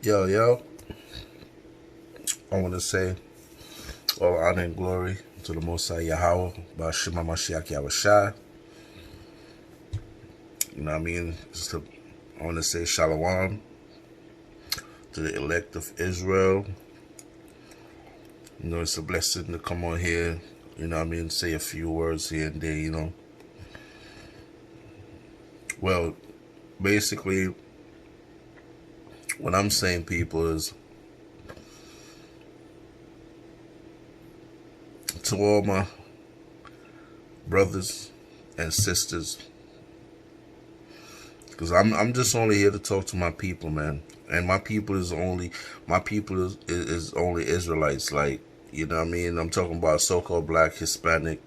Yo, I want to say all honor and glory to the Most High Yahweh, Bashima Mashiach Yahushai. You know what I mean? I want to say Shalom to the elect of Israel. You know, it's a blessing to come on here, you know what I mean, say a few words here and there. Well, basically, what I'm saying, people, is to all my brothers and sisters, because I'm just only here to talk to my people, man. And my people is only Israelites, like, you know what I mean? I'm talking about so-called black, Hispanic,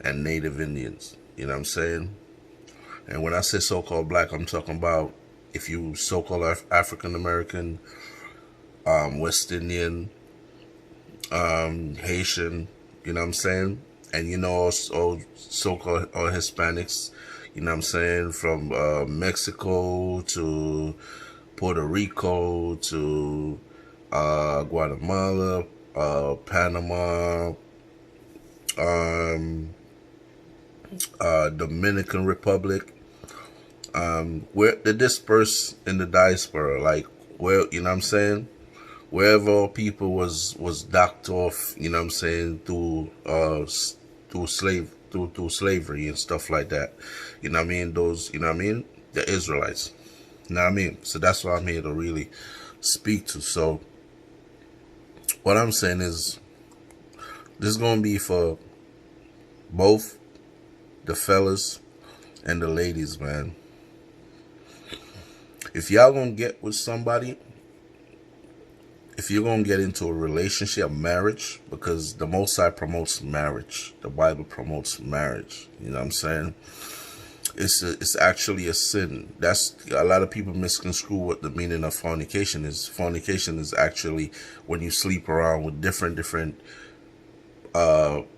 and Native Indians. You know what I'm saying? And when I say so-called black, I'm talking about if you so-called African American, West Indian, Haitian, you know what I'm saying? And also so-called Hispanics, you know what I'm saying, from Mexico to Puerto Rico to Guatemala, Panama, um, Dominican Republic. Where they're dispersed in the diaspora, like, where, you know what I'm saying, wherever all people was docked off, you know what I'm saying, through slavery and stuff like that. You know what I mean? Those, you know what I mean? The Israelites. You know what I mean? So that's what I'm here to really speak to. So what I'm saying is, this is gonna be for both the fellas and the ladies, man. If y'all gonna get with somebody, if you're gonna get into a relationship, marriage, because the Most High promotes marriage, the Bible promotes marriage. You know what I'm saying? It's actually a sin. That's, a lot of people misconstrue what the meaning of fornication is. Fornication is actually when you sleep around with different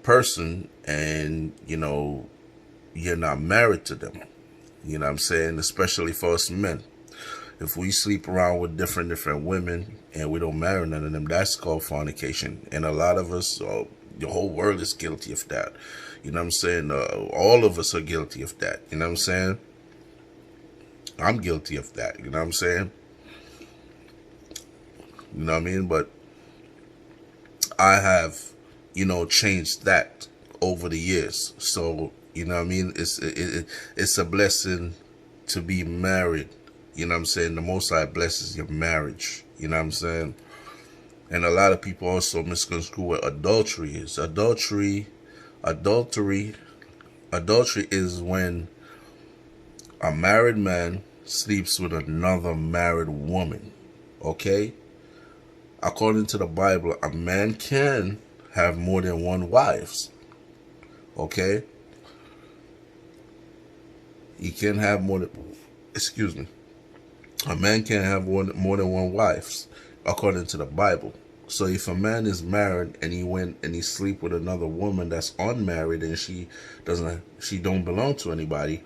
person, and you're not married to them. You know what I'm saying? Especially for us men. If we sleep around with different women and we don't marry none of them, that's called fornication. And a lot of us, the whole world is guilty of that. You know what I'm saying? All of us are guilty of that. You know what I'm saying? I'm guilty of that. You know what I'm saying? You know what I mean? But I have, changed that over the years. So, you know what I mean? It's a blessing to be married. You know what I'm saying? The Most High blesses your marriage. You know what I'm saying? And a lot of people also misconstrue what adultery is. Adultery is when a married man sleeps with another married woman. Okay? According to the Bible, a man can have more than one wife. Okay? He can have more than, excuse me. A man can't have more than one wife, according to the Bible. So if a man is married and he went and he sleep with another woman that's unmarried and she don't belong to anybody,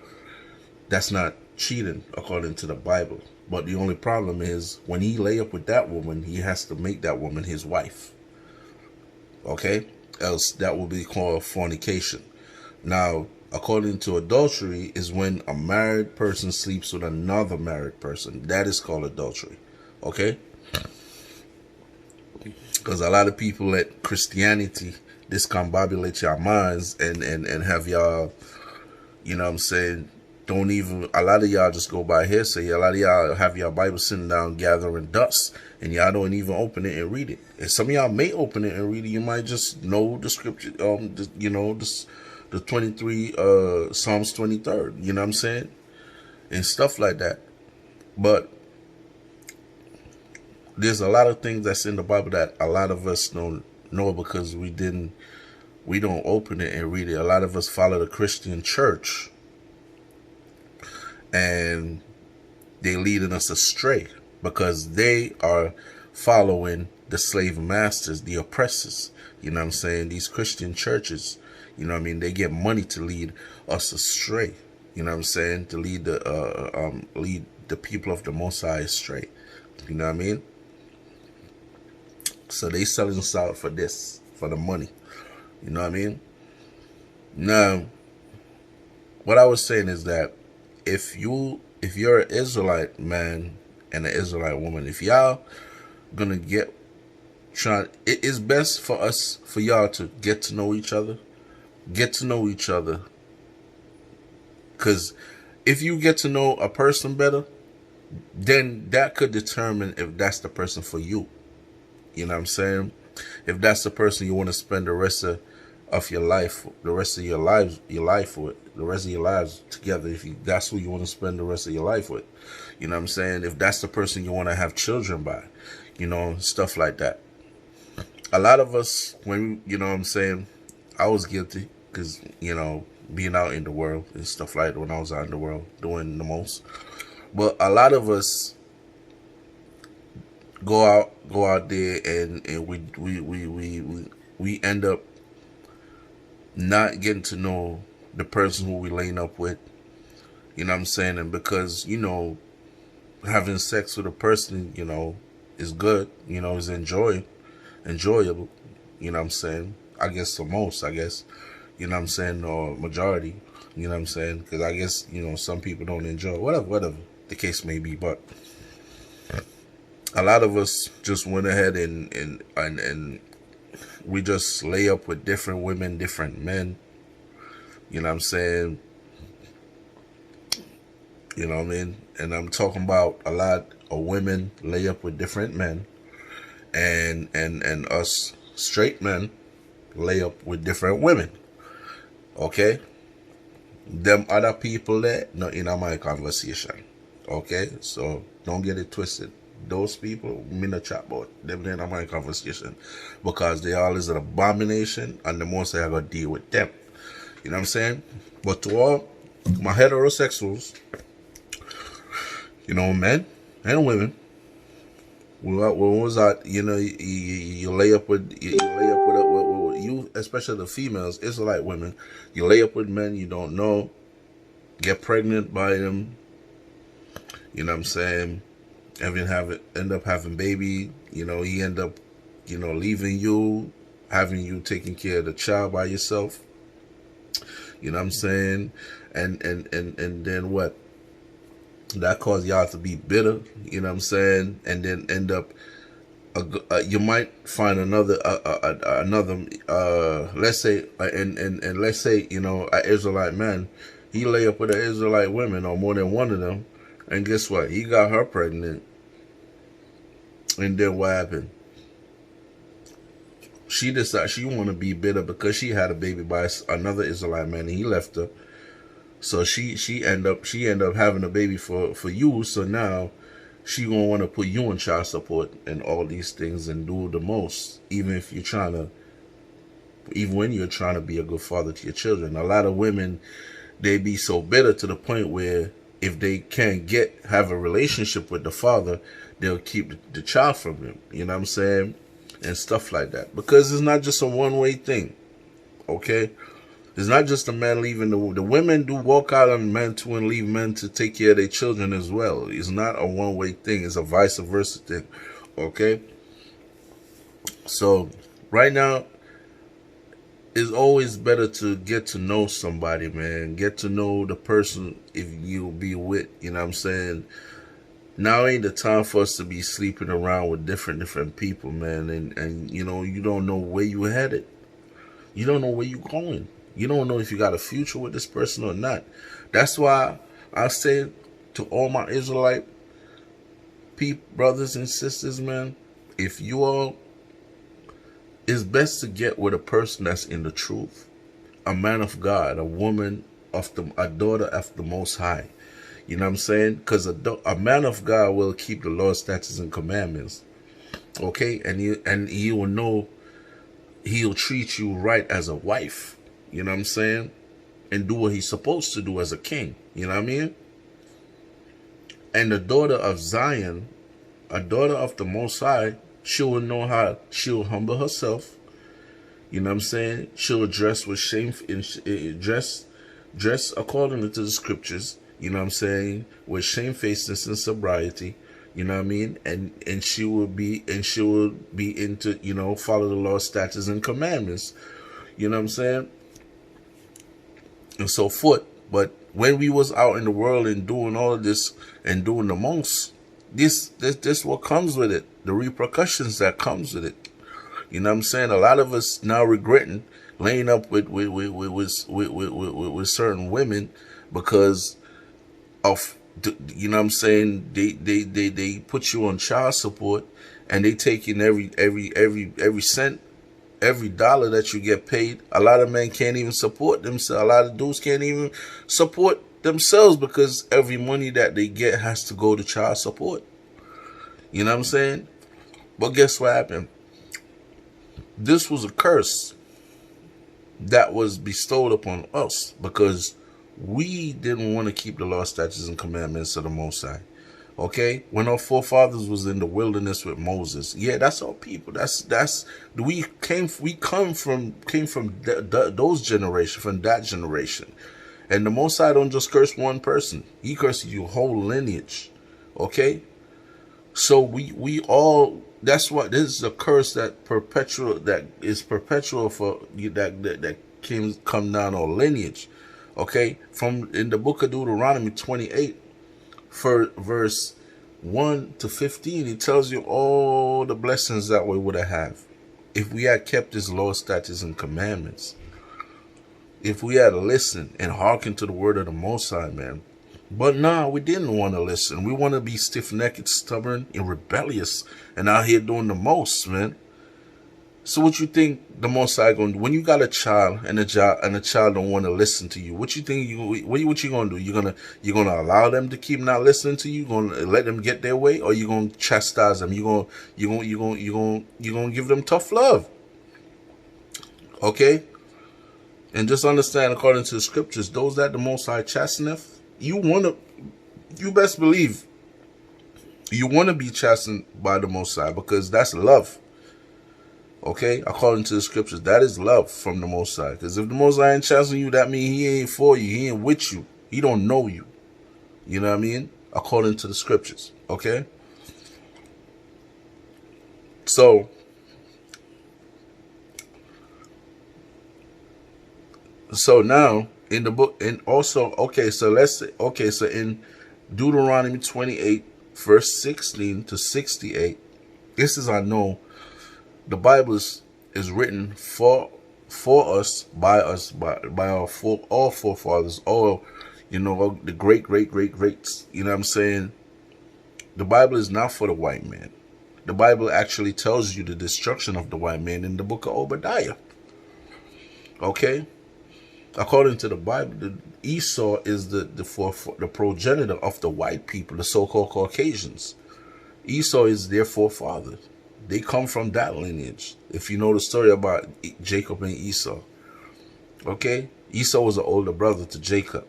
that's not cheating according to the Bible. But the only problem is, when he lay up with that woman, he has to make that woman his wife. Okay? Else that will be called fornication. Now, according to adultery, is when a married person sleeps with another married person. That is called adultery. Okay? Because a lot of people let Christianity discombobulate your minds and have y'all, you know what I'm saying, don't even, a lot of y'all just go by hearsay. A lot of y'all have your Bible sitting down gathering dust, and y'all don't even open it and read it. And some of y'all may open it and read it. You might just know the scripture, the 23, Psalms 23rd, you know what I'm saying? And stuff like that. But there's a lot of things that's in the Bible that a lot of us don't know, because we don't open it and read it. A lot of us follow the Christian church, and they leading us astray because they are following the slave masters, the oppressors. You know what I'm saying? These Christian churches, you know what I mean, they get money to lead us astray. You know what I'm saying? To lead the people of the Most High astray. You know what I mean? So they selling salt for this, for the money. You know what I mean? Now, what I was saying is that if you're an Israelite man and an Israelite woman, if y'all gonna it is best for y'all to get to know each other. Get to know each other. Because if you get to know a person better, then that could determine if that's the person for you. You know what I'm saying? If that's the person you want to spend the rest of your life, the rest of your lives with, the rest of your lives together, that's who you want to spend the rest of your life with. You know what I'm saying? If that's the person you want to have children by, stuff like that. A lot of us, you know what I'm saying, I was guilty because, being out in the world and stuff like that, when I was out in the world doing the most. But a lot of us go out there and we end up not getting to know the person who we laying up with. You know what I'm saying? And because, having sex with a person, is good, is enjoyable. You know what I'm saying? I guess the most, you know what I'm saying, or majority, you know what I'm saying? Because I guess, some people don't enjoy whatever the case may be. But a lot of us just went ahead and we just lay up with different women, different men. You know what I'm saying? You know what I mean? And I'm talking about a lot of women lay up with different men, and us straight men lay up with different women. Okay? Them other people there, not in my conversation. Okay? So don't get it twisted. Those people, me not chat about them in my conversation, because they all is an abomination, and the most I gotta deal with them. You know what I'm saying? But to all my heterosexuals, men and women, when was that? You lay up with you, especially the females, Israelite women. You lay up with men you don't know, get pregnant by them. You know what I'm saying? End up having baby. He end up, leaving you, having you taking care of the child by yourself. You know what I'm saying? And then what? That caused y'all to be bitter. You know what I'm saying? And then end up, you might find another, let's say, and let's say, an Israelite man, he lay up with an Israelite woman or more than one of them, and guess what? He got her pregnant. And then what happened? She decided she want to be bitter because she had a baby by another Israelite man and he left her. So she end up having a baby for you. So now she gonna want to put you on child support and all these things and do the most, even when you're trying to be a good father to your children. A lot of women, they be so bitter to the point where if they can't have a relationship with the father, they'll keep the child from him. You know what I'm saying? And stuff like that. Because it's not just a one-way thing. Okay? It's not just the man leaving. The women do walk out on men too and leave men to take care of their children as well. It's not a one-way thing. It's a vice versa thing. Okay? So, right now, it's always better to get to know somebody, man. Get to know the person if you'll be with. You know what I'm saying? Now ain't the time for us to be sleeping around with different people, man. And you don't know where you headed. You don't know where you going. You don't know if you got a future with this person or not. That's why I say to all my Israelite brothers and sisters, man, if you all, it's best to get with a person that's in the truth, a man of God, a woman a daughter of the Most High. You know what I'm saying? Because a man of God will keep the Lord's statutes and commandments. Okay? And he will know, he'll treat you right as a wife. You know what I'm saying? And do what he's supposed to do as a king. You know what I mean? And the daughter of Zion, a daughter of the Most High, she will know how she'll humble herself. You know what I'm saying? She'll dress with shame, dress according to the scriptures. You know what I'm saying? With shamefacedness and sobriety. You know what I mean? And she will be into, follow the law, statutes, and commandments. You know what I'm saying? And so forth. But when we was out in the world and doing all of this and doing the most, this what comes with it. The repercussions that comes with it. You know what I'm saying? A lot of us now regretting laying up with certain women because of, you know what I'm saying, they put you on child support, and they take in every cent, every dollar that you get paid. A lot of men can't even support themselves. A lot of dudes can't even support themselves because every money that they get has to go to child support. You know what I'm saying? But guess what happened? This was a curse that was bestowed upon us because we didn't want to keep the law, statutes, and commandments of the Most High. Okay, when our forefathers was in the wilderness with Moses, yeah, that's our people. We come from those generation, from that generation, and the Most High don't just curse one person; He curses your whole lineage. Okay, so we all. That's what this is, a curse that is perpetual for you, that come down our lineage. Okay, from in the book of Deuteronomy 28, for verse 1 to 15, it tells you all the blessings that we would have if we had kept His law, statutes, and commandments. If we had listened and hearkened to the word of the Most High, man. But no, we didn't want to listen. We want to be stiff-necked, stubborn, and rebellious, and out here doing the most, man. So what you think the Most High going to do when you got a child and the child don't want to listen to you? What you think what you gonna do? You're gonna allow them to keep not listening to you? Gonna let them get their way, or you gonna chastise them? You gonna give them tough love? Okay, and just understand, according to the scriptures, those that the Most High chasteneth, you best believe you want to be chastened by the Most High, because that's love. Okay, according to the scriptures, that is love from the Most High. Because if the Most High ain't chastening you, that means He ain't for you. He ain't with you. He don't know you. You know what I mean? According to the scriptures. Okay. So now in the book, and also, so in Deuteronomy 28, verse 16 to 68, this is, I know, the Bible is written for us, by all forefathers, all, the great greats. You know what I'm saying? The Bible is not for the white man. The Bible actually tells you the destruction of the white man in the book of Obadiah. Okay? According to the Bible, Esau is the progenitor of the white people, the so-called Caucasians. Esau is their forefather. They come from that lineage. If you know the story about Jacob and Esau. Okay? Esau was an older brother to Jacob.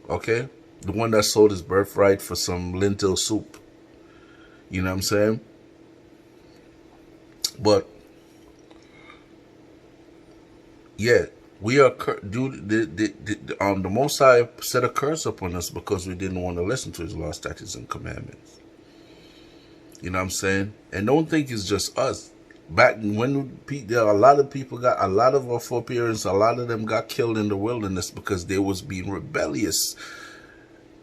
Okay? The one that sold his birthright for some lentil soup. You know what I'm saying? But yeah, we are the Most High set a curse upon us because we didn't want to listen to His law, statutes, and commandments. You know what I'm saying? And don't think it's just us. Back when there are a lot of people a lot of our foreparents, a lot of them got killed in the wilderness because they was being rebellious.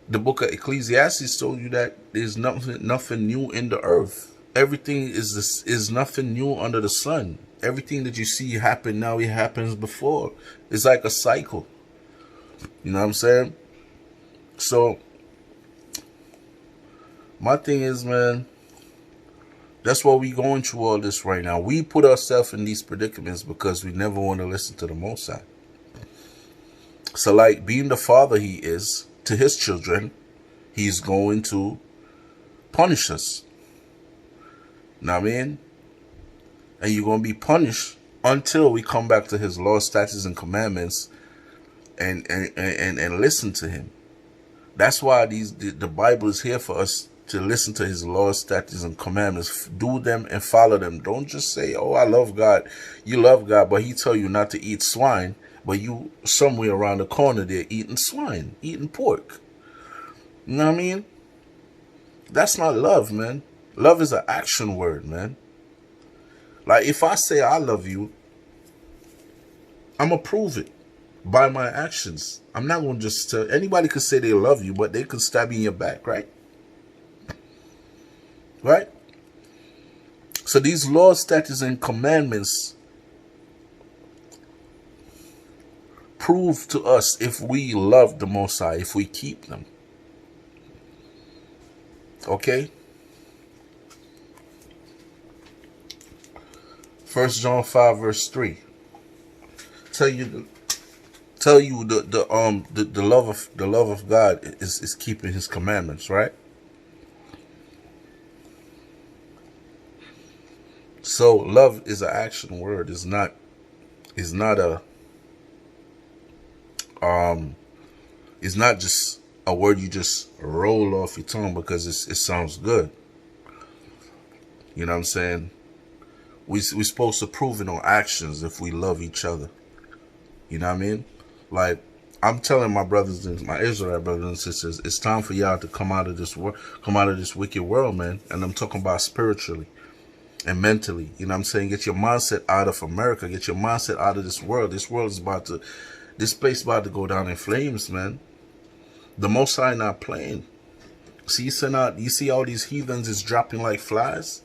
The book of Ecclesiastes told you that there's nothing new in the earth. Everything is nothing new under the sun. Everything that you see happen now, it happens before. It's like a cycle. You know what I'm saying? So my thing is, man, that's why we going through all this right now. We put ourselves in these predicaments because we never want to listen to the Most High. So, like, being the father He is to His children, He's going to punish us. Know what I mean? And you're going to be punished until we come back to His law, statutes, and commandments and listen to Him. That's why the Bible is here for us to listen to His laws, statutes, and commandments. Do them and follow them. Don't just say, oh, I love God. You love God, but He tell you not to eat swine. But you somewhere around the corner there eating swine, eating pork. You know what I mean? That's not love, man. Love is an action word, man. Like, if I say I love you, I'm going to prove it by my actions. I'm not going to just tell. Anybody could say they love you, but they could stab you in your back, right? Right? So these laws, statutes, and commandments prove to us if we love the Most High, if we keep them. Okay? 1 John 5 verse 3. Tell you the love of God is keeping his commandments, right? So love is an action word. It's not it's not just a word you just roll off your tongue because it sounds good. You know what I'm saying? We're supposed to prove it on actions if we love each other. You know what I mean? Like, I'm telling my brothers and my Israelite brothers and sisters, it's time for y'all to come out of this world, come out of this wicked world, man. And I'm talking about spiritually and mentally. You know what I'm saying? Get your mindset out of America. Get your mindset out of this world. This world is this place is about to go down in flames, man. The Most High not playing. See, you see all these heathens is dropping like flies?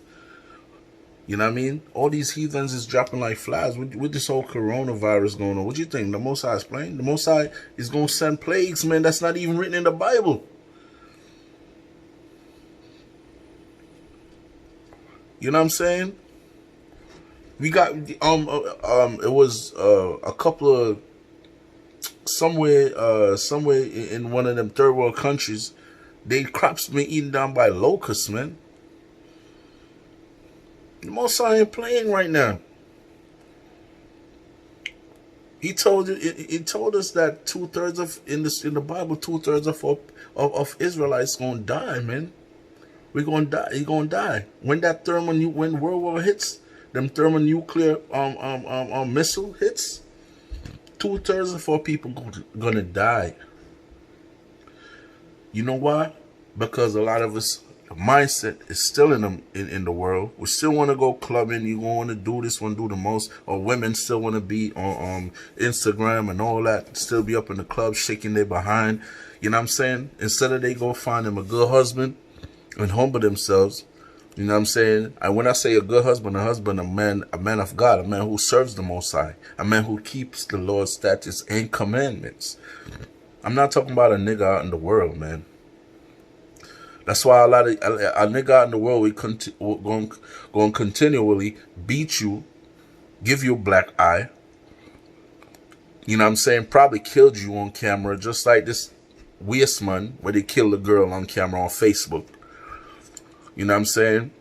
You know what I mean? All these heathens is dropping like flies with this whole coronavirus going on. What do you think? The Most High is playing? The Most High is going to send plagues, man. That's not even written in the Bible. You know what I'm saying? We got it was a couple of somewhere in one of them third world countries, they crops been eaten down by locusts, man. The Most High ain't playing right now. He told us that 2/3 of in the Bible, 2/3 of Israelites gonna die, man. We're gonna die. You're gonna die when when World War hits, them thermonuclear missile hits. 2/3 of our people gonna die. You know why? Because a lot of us mindset is still in the world. We still want to go clubbing. You want to do this, want to do the most. Or women still want to be on Instagram and all that. Still be up in the club shaking their behind. You know what I'm saying? Instead of they go find them a good husband and humble themselves. You know what I'm saying? And when I say a good husband, a man of God, a man who serves the Most High, a man who keeps the Lord's statutes and commandments. I'm not talking about a nigga out in the world, man. That's why a nigga out in the world, we're going to continually beat you, give you a black eye. You know what I'm saying? Probably killed you on camera, just like this Weissman, where they killed a girl on camera on Facebook. You know what I'm saying?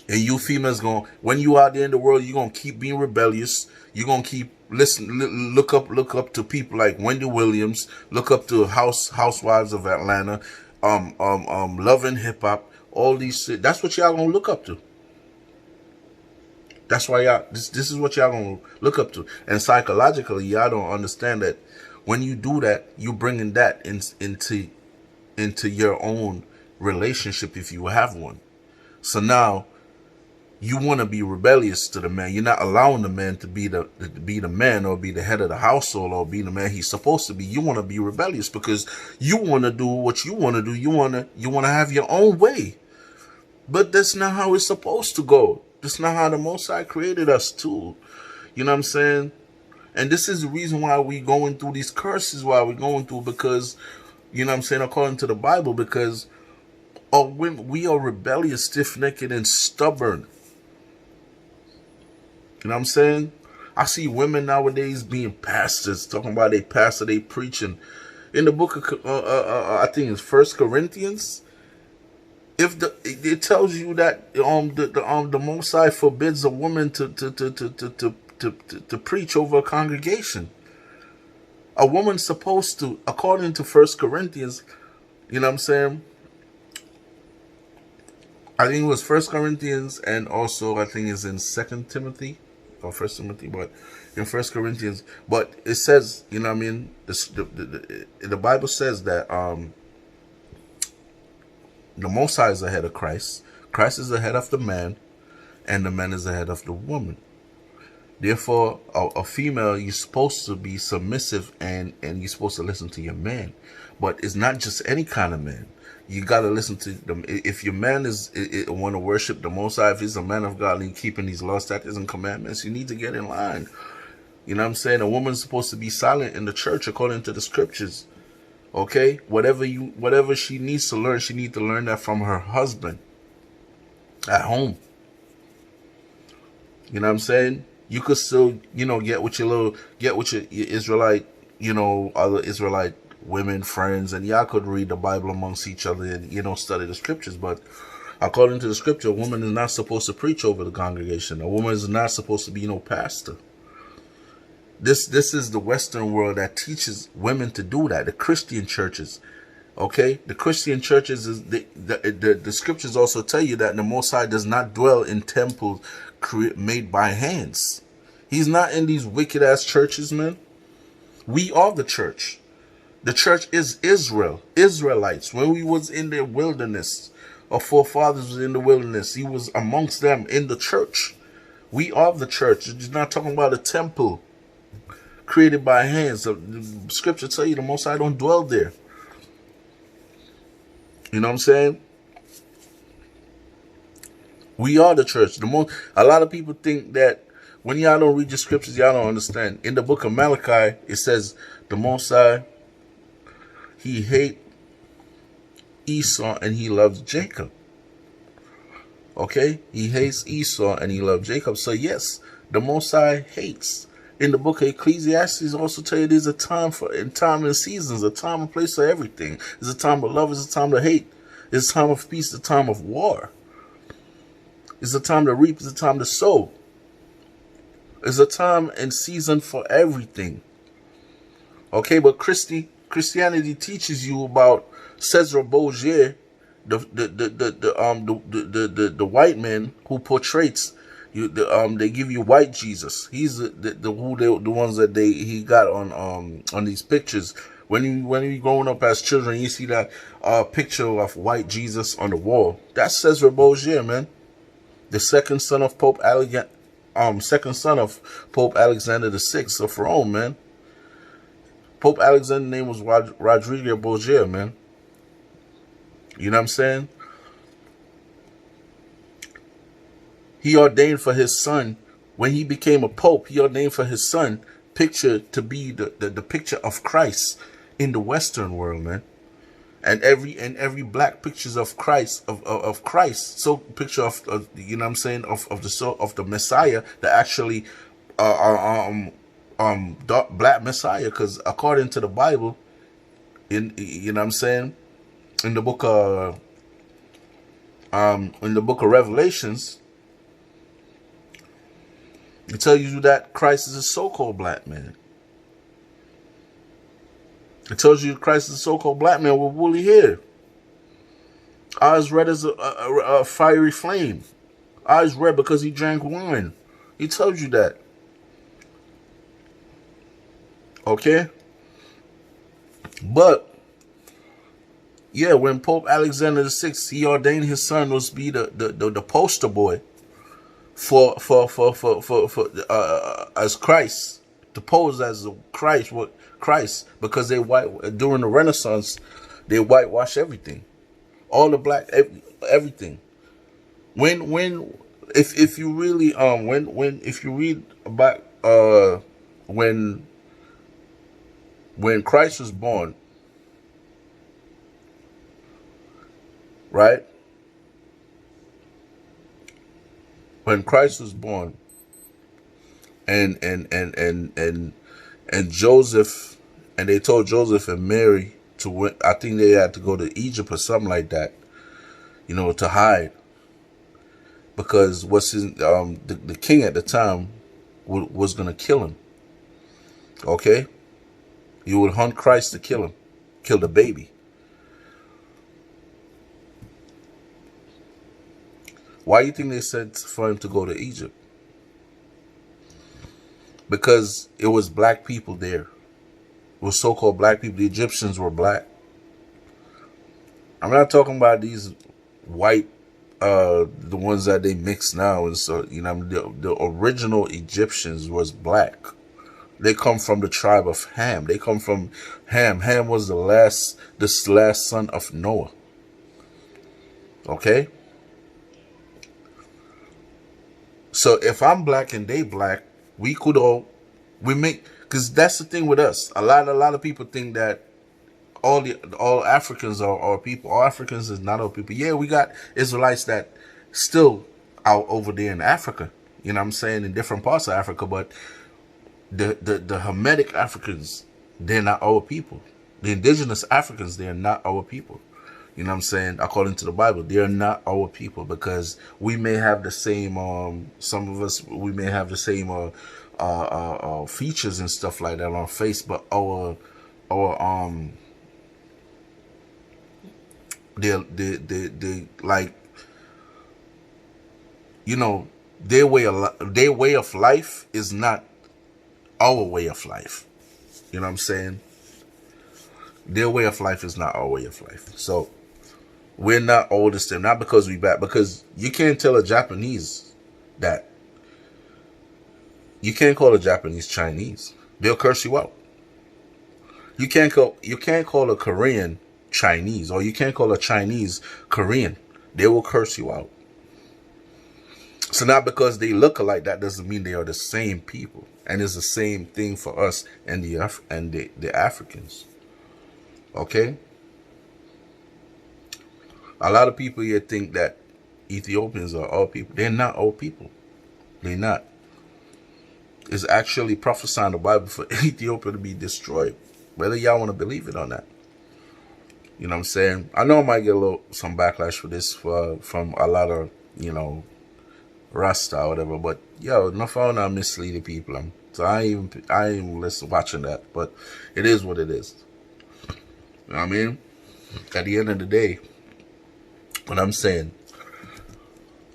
And you females when you out there in the world, you're going to keep being rebellious. You're going to keep look up to people like Wendy Williams, look up to Housewives of Atlanta, Love and Hip Hop, all these shit. That's what y'all gonna look up to. That's why y'all this is what y'all gonna look up to. And psychologically, y'all don't understand that when you do that, you bringing that into your own relationship if you have one. So now you want to be rebellious to the man. You're not allowing the man to be the man or be the head of the household or be the man he's supposed to be. You want to be rebellious because you want to do what you want to do. You want to have your own way. But that's not how it's supposed to go. That's not how the Most High created us to. You know what I'm saying? And this is the reason why we going through these curses, why we're going through, because, you know what I'm saying, according to the Bible, because we are rebellious, stiff-necked, and stubborn. You know what I'm saying? I see women nowadays being pastors, talking about they pastor, they preaching. In the book of, I think it's 1 Corinthians, it tells you that the Most High forbids a woman to preach over a congregation. A woman's supposed to, according to 1 Corinthians, you know what I'm saying? I think it was 1 Corinthians, and also I think it's in 2 Timothy or 1 Timothy, but in 1 Corinthians. But it says, you know what I mean? The Bible says that The Most High is the head of Christ. Christ is the head of the man, and the man is the head of the woman. Therefore, a female, you're supposed to be submissive, and you're supposed to listen to your man. But it's not just any kind of man. You got to listen to them. If your man is want to worship the Most High, if he's a man of God and he's keeping these laws, statutes, and commandments, you need to get in line. You know what I'm saying? A woman's supposed to be silent in the church according to the scriptures. Okay? Whatever she needs to learn, she needs to learn that from her husband at home. You know what I'm saying? You could still, get with your Israelite, other Israelite women friends, and y'all could read the Bible amongst each other and, study the scriptures. But according to the scripture, a woman is not supposed to preach over the congregation. A woman is not supposed to be no pastor. This is the Western world that teaches women to do that. The Christian churches, okay? The Christian churches, the scriptures also tell you that the Most High does not dwell in temples made by hands. He's not in these wicked ass churches, man. We are the church. The church is Israel, Israelites. When we was in the wilderness, our forefathers was in the wilderness, he was amongst them in the church. We are the church. He's not talking about a temple created by hands. The scripture tell you the Most High don't dwell there. You know what I'm saying? We are the church. A lot of people think that when y'all don't read the scriptures, y'all don't understand. In the book of Malachi, it says the Most High, he hates Esau and he loves Jacob. Okay? He hates Esau and he loves Jacob. So yes, the Most High hates. In the book of Ecclesiastes also tell you there's a time and seasons, a time and place for everything. There's a time of love, there's a time to hate. There's a time of peace, a time of war. It's a time to reap, it's a time to sow. It's a time and season for everything. Okay, but Christianity teaches you about Cesar Borgia, the white man who portrays you. They give you white Jesus. He's the ones that he got on these pictures. When you growing up as children, you see that picture of white Jesus on the wall. That's Cesar Borgia, man. The second son of Pope Alexander the Sixth of Rome, man. Pope Alexander's name was Rodrigo Borgia, man. You know what I'm saying? He ordained for his son, when he became a pope, he ordained for his son picture to be the picture of Christ in the Western world, man. And every black pictures of Christ of Christ, so picture of you know what I'm saying, of the Messiah, that actually black Messiah, because according to the Bible, you know what I'm saying, in the book of Revelations, it tells you that Christ is a so-called black man. It tells you Christ is a so-called black man with woolly hair, eyes red as a fiery flame, eyes red because he drank wine. He tells you that. Okay? But yeah, when Pope Alexander the Sixth, he ordained his son was be the poster boy for as Christ, to pose as Christ, because they during the Renaissance, they whitewash everything, all the black everything. If you really if you read about when Christ was born, right? When Christ was born, and Joseph, and they told Joseph and Mary to, I think they had to go to Egypt or something like that, to hide, because the king at the time was gonna kill him. Okay, he would hunt Christ to kill him, kill the baby. Why do you think they said for him to go to Egypt? Because it was black people there. It was so-called black people. The Egyptians were black. I'm not talking about these white, the ones that they mix now. And so, you know, the original Egyptians was black. They come from the tribe of Ham. They come from Ham. Ham was this last son of Noah. Okay? So if I'm black and they black, we make, because that's the thing with us. A lot of people think that all Africans are our people. All Africans is not our people. Yeah, we got Israelites that still out over there in Africa. You know what I'm saying? In different parts of Africa, but the Hamitic Africans, they're not our people. The indigenous Africans, they're not our people. You know what I'm saying? According to the Bible, they're not our people, because we may have the same, some of us, we may have the same features and stuff like that on our face, but our they like, you know, their way of life is not our way of life. You know what I'm saying? Their way of life is not our way of life. So we're not all the same. Not because we bad, because you can't tell a Japanese that. You can't call a Japanese Chinese. They'll curse you out. You can't call a Korean Chinese, or you can't call a Chinese Korean. They will curse you out. So not because they look alike, that doesn't mean they are the same people. And it's the same thing for us and the Africans. Okay? A lot of people here think that Ethiopians are all people. They're not all people. They're not. It's actually prophesying the Bible for Ethiopia to be destroyed. Whether y'all want to believe it or not. You know what I'm saying? I know I might get some backlash for this from a lot of, you know, Rasta or whatever, but yo, no fun on misleading people. So I ain't even watching that, but it is what it is. You know what I mean? At the end of the day, what I'm saying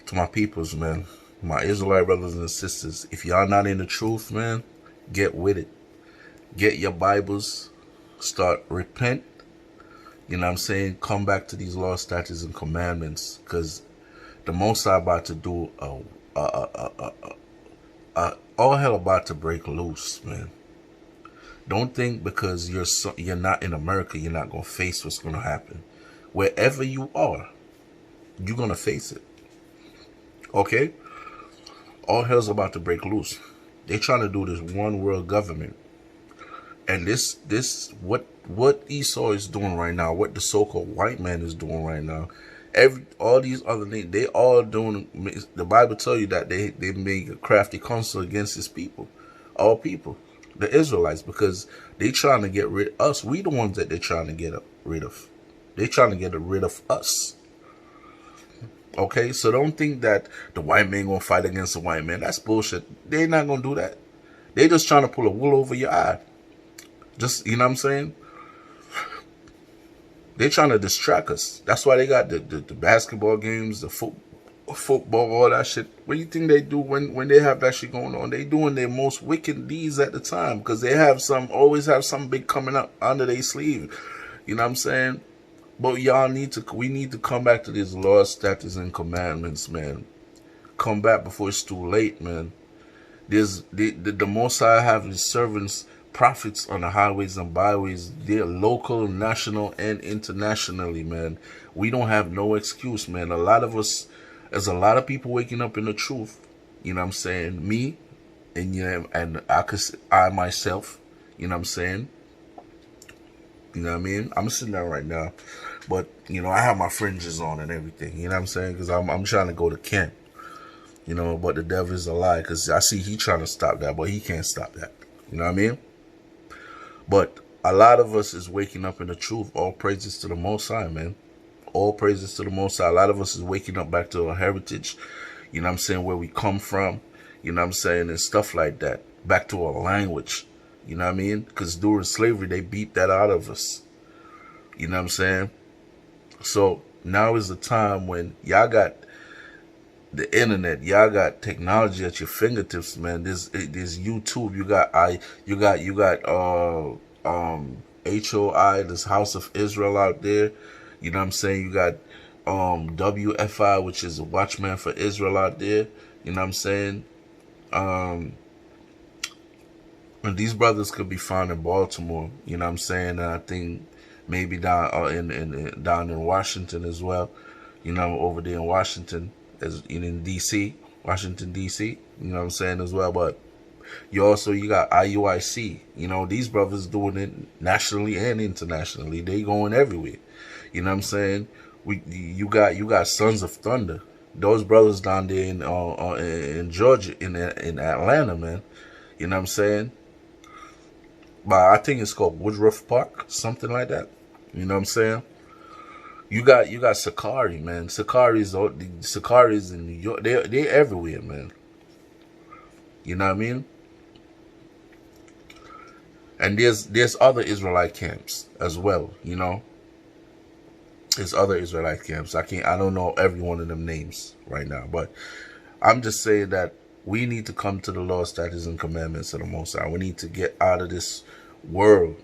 to my peoples, man, my Israelite brothers and sisters, if y'all not in the truth, man, get with it. Get your Bibles, start repent. You know what I'm saying? Come back to these laws, statutes, and commandments, because the Most High about to do all hell about to break loose, man. Don't think because you're not in America, you're not gonna face what's gonna happen. Wherever you are, you're gonna face it. Okay? All hell's about to break loose. They're trying to do this one world government. And this what Esau is doing right now, what the so-called white man is doing right now, all these other things, they all doing. The Bible tell you that they make a crafty counsel against his people, all people, the Israelites, because they trying to get rid of us. We the ones that they're trying to get rid of. They trying to get rid of us. Okay, so don't think that the white man gonna fight against the white man. That's bullshit. They're not gonna do that. They just trying to pull a wool over your eye. Just, you know what I'm saying? They're trying to distract us. That's why they got the basketball games, the football, all that shit. What do you think they do when they have that shit going on? They doing their most wicked deeds at the time, because they always have something big coming up under their sleeve. You know what I'm saying? But we need to come back to these laws, statutes, and commandments, man. Come back before it's too late, man. There's the Most High have his servants, prophets on the highways and byways. They're local, national, and internationally, man. We don't have no excuse, man. A lot of us, there's a lot of people waking up in the truth. You know what I'm saying? Me, and and I myself, you know what I'm saying? You know what I mean? I'm sitting there right now, but you know, I have my fringes on and everything. You know what I'm saying? Because I'm trying to go to camp. You know, but the devil is a lie, because I see he trying to stop that, but he can't stop that. You know what I mean? But a lot of us is waking up in the truth. All praises to the Most High, man. All praises to the Most High. A lot of us is waking up back to our heritage. You know what I'm saying? Where we come from. You know what I'm saying? And stuff like that. Back to our language. You know what I mean? Because during slavery, they beat that out of us. You know what I'm saying? So now is the time when y'all got the internet, y'all got technology at your fingertips, man. There's YouTube, you got HOI, this House of Israel out there. You know what I'm saying? You got WFI, which is a Watchman for Israel out there. You know what I'm saying? And these brothers could be found in Baltimore. You know what I'm saying? And I think maybe down down in Washington as well. You know, over there in Washington, as in DC, Washington DC. You know what I'm saying as well. But you got IUIC. You know, these brothers doing it nationally and internationally. They going everywhere. You know what I'm saying? You got Sons of Thunder. Those brothers down there in Georgia, in Atlanta, man. You know what I'm saying? But I think it's called Woodruff Park, something like that. You know what I'm saying? You got Sakari, man. Sakari's in New York. They everywhere, man. You know what I mean? And there's other Israelite camps as well, you know. There's other Israelite camps. I don't know every one of them names right now, but I'm just saying that we need to come to the law, statutes, and commandments of the Most High. We need to get out of this world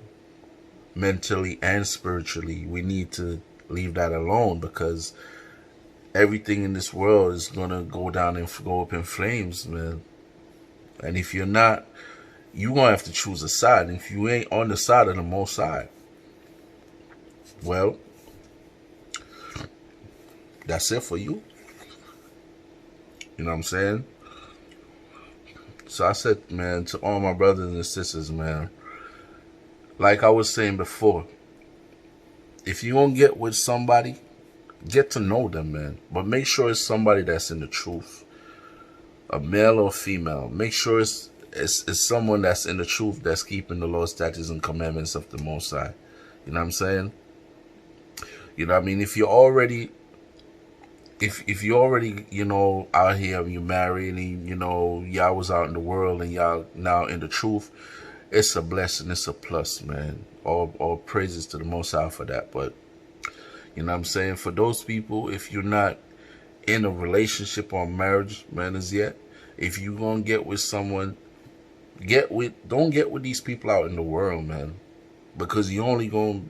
mentally and spiritually. We need to leave that alone, because everything in this world is gonna go down and go up in flames, man. And if you're not, you're gonna have to choose a side. And if you ain't on the side of the Most High, well, that's it for you. You know what I'm saying? So I said, man, to all my brothers and sisters, man, like I was saying before, if you don't get with somebody, get to know them, man. But make sure it's somebody that's in the truth, a male or female. Make sure it's someone that's in the truth, that's keeping the law, statutes, and commandments of the Most High. You know what I'm saying? You know what I mean? If you're already, you know, out here and you're married and, you know, y'all was out in the world and y'all now in the truth, it's a blessing. It's a plus, man. All praises to the Most High for that. But, you know what I'm saying? For those people, if you're not in a relationship or marriage, man, as yet, if you gonna get with someone, don't get with these people out in the world, man. Because you're only gonna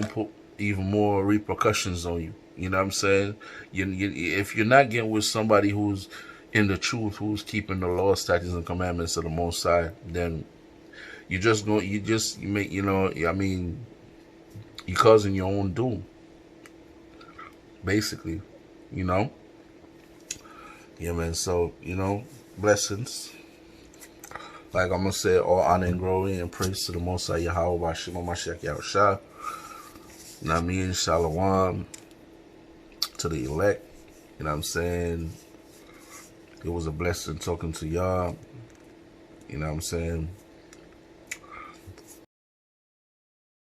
put even more repercussions on you. You know what I'm saying? If you're not getting with somebody who's in the truth, who's keeping the law, statutes, and commandments of the Most High, then you make, you know, I mean, you're causing your own doom, basically, you know? Yeah, man, so, you know, blessings. Like I'm going to say, all honor and glory and praise to the Most High Yahweh, Bashim, Mashiach, Yahushua. You know what I mean? Shalom to the elect. You know what I'm saying? It was a blessing talking to y'all. You know what I'm saying?